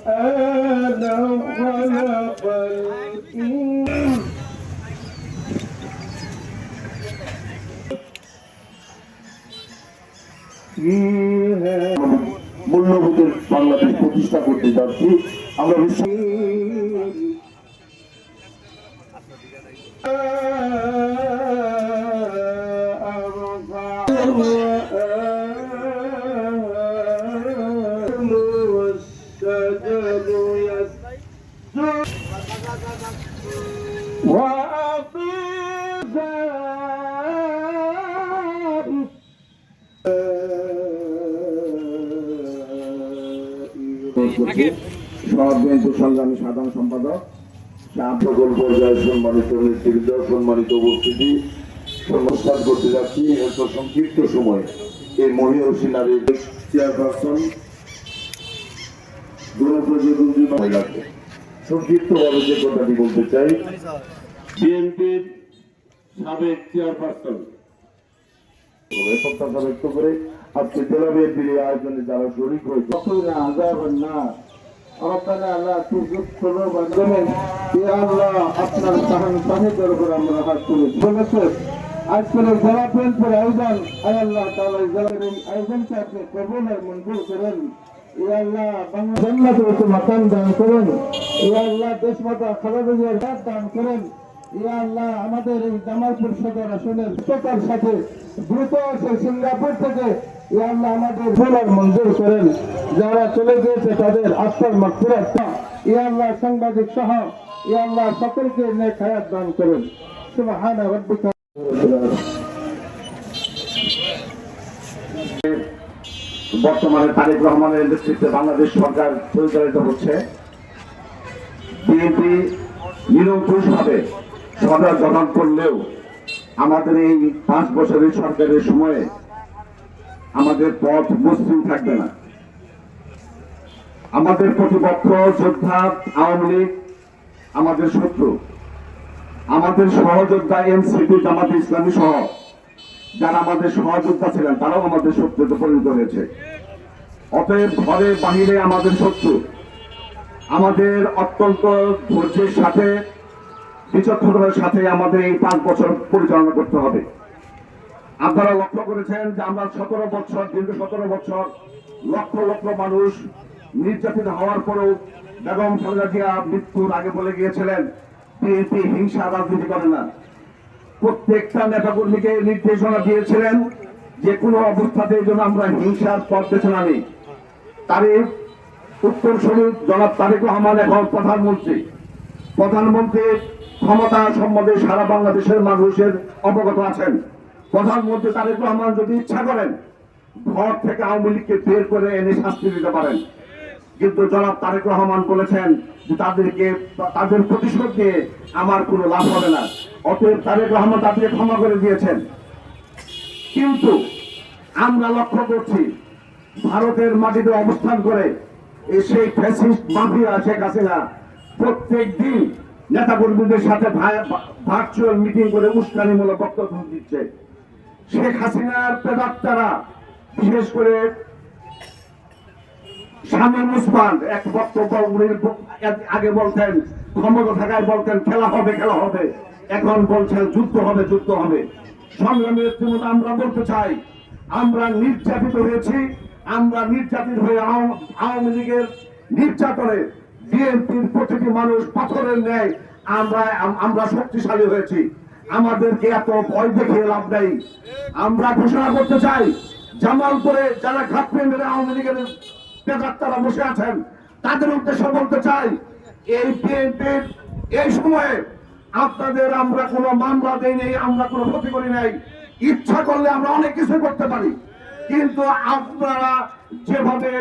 أنا خلق الإنسان মূল্যবোধের বাংলাদেশ প্রতিষ্ঠা করতে যাচ্ছি আমরা সংগ্রামী সাধারণ সম্পাদক সকল পর্যায়ের সম্মানিত নেতৃবৃন্দ, সম্মানিত উপস্থিতি অনুষ্ঠান করতে যাচ্ছি এত সংক্ষিপ্ত সময় এই মহিষী নারীর চেয়ারপারসন গণপ্রজাতন্ত্রী মহিলাকে সংক্ষিপ্তভাবে যে কথাটি বলতে চাই, বিএনপির সাবেক চেয়ারপারসন প্রত্যাশা ব্যক্ত করে আজকে জেলা বিএনপির আয়োজনে যারা শরীক হয়েছে আজকের জেলা বিএনপির আয়োজনকে আপনি কবুল আর মঞ্জুর করেন। মাকান দান করেন। দেশমাতা খালেদা জিয়ার দান করেন। আমাদের এই জামালপুর সদর আসনের সাথে দ্রুত সিঙ্গাপুর থেকে আমাদের ভোলার মঞ্জুর করেন। যারা চলে গিয়েছে তাদের আত্মার মাগফিরাত, সাংবাদিক সহ সকলকে নেক হায়াত দান করেন। সুবহান রাব্বিকা। বর্তমানে তারেক রহমানের নেতৃত্বে বাংলাদেশ সরকার পরিচালিত হচ্ছে। বিএনপি নিরঙ্কুশভাবে সরকার গঠন করলেও আমাদের এই 5 বছরের সরকারের সময়ে আমাদের পথ মসৃণ থাকবে না। আমাদের প্রতিপক্ষ যোদ্ধা আওয়ামী লীগ আমাদের শত্রু, আমাদের সহযোদ্ধা এনসিপি জামাতে ইসলামী সহ যারা আমাদের সহযোদ্ধা ছিলেন তারাও আমাদের শত্রুতে পরিণত হয়েছে। অতএব ঘরে বাহিরে আমাদের শত্রু। আমাদের অত্যন্ত ধৈর্যের সাথে বিচক্ষণতার সাথে আমাদের এই 5 বছর পরিচালনা করতে হবে। আপনারা লক্ষ্য করেছেন যে আমরা 17 বছর দীর্ঘ 17 বছর লক্ষ লক্ষ মানুষ নির্যাতিত হওয়ার পরেও বেগম খালেদা জিয়া মৃত্যুর আগে বলে গিয়েছিলেন বিএনপি হিংসা রাজনীতি করে না। প্রত্যেকটা নেতাকর্মীকে নির্দেশনা দিয়েছিলেন যে কোনো অবস্থাতে যেন আমরা হিংসার পথ বেছে না নিই। তারই উত্তরসূরি জনাব তারেক রহমান এখন প্রধানমন্ত্রী ক্ষমতা সম্বন্ধে সারা বাংলাদেশের মানুষের অবগত আছেন। প্রধানমন্ত্রী তারেক রহমান যদি ইচ্ছা করেন ঘর থেকে আওয়ামী লীগকে বের করে এনে শাস্তি দিতে পারেন, কিন্তু জনাব তারেক রহমান বলেছেন যে তাদের প্রতিশোধ নিয়ে আমার কোনো লাভ হবে না। অতএব তারেক রহমান তাদেরকে ক্ষমা করে দিয়েছেন। কিন্তু আমরা লক্ষ্য করছি ভারতের মাটিতে অবস্থান করে সেই ফ্যাসিস্ট মাফিয়া শেখ হাসিনা প্রত্যেক দিন নেতাকর্মীদের সাথে ভার্চুয়াল মিটিং করে উস্কানিমূলক বক্তব্য দিচ্ছে। শেখ হাসিনার প্রেতাত্মারা বিশেষ করে শামীম ওসমান এক বক্তব্য আগে বলতেন ক্ষমতা থাকায় বলতেন খেলা হবে, এখন বলছেন যুদ্ধ হবে। সংগ্রামী নেতৃত্ব আমরা বলতে চাই আমরা নির্যাতিত হয়েছি, আমরা নির্যাতিত হয়ে আওয়ামী লীগের নির্যাতনে বিএনপির প্রতিটি মানুষ পাথরের ন্যায় আমরা শক্তিশালী হয়েছি। আমাদেরকে এত ভয় দেখিয়ে লাভ নেই। আমরা ঘোষণা করতে চাই জামালপুরে যারা ঘাটপে মেরে আওয়ামী লীগের প্রেতাত্মারা বসে আছেন তাদের উদ্দেশ্যে বলতে চাই এই বিএনপির এই সময়ে আপনাদের আমরা কোনো মামলা দেই নেই, আমরা কোনো ক্ষতি করি নাই। ইচ্ছা করলে আমরা অনেক কিছু করতে পারি, কিন্তু আপনারা যেভাবে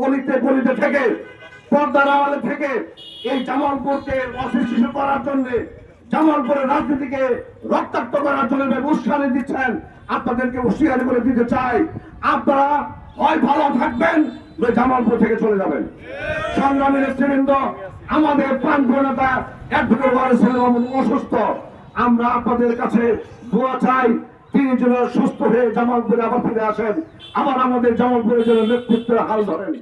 অলিতে গলিতে থেকে পর্দার আড়ালে থেকে এই জামালপুরকে অসুস্থ করার জন্য জামালপুরের রাজনীতিকে রক্তাক্ত করার জন্য উস্কানি দিচ্ছেন, আপনাদেরকে হুঁশিয়ারি করে দিতে চাই আপনারা হয় ভালো থাকবেন জামালপুর থেকে চলে যাবেন। সংগ্রামী নেতৃবৃন্দ, আমাদের প্রাণপ্রিয় নেতা অ্যাডভোকেট ওয়ারেস মাহমুদ অসুস্থ, আমরা আপনাদের কাছে দোয়া চাই তিনি যেন সুস্থ হয়ে জামালপুরে আবার ফিরে আসেন, আবার আমাদের জামালপুরের জন্য নেতৃত্বের হাল ধরেন।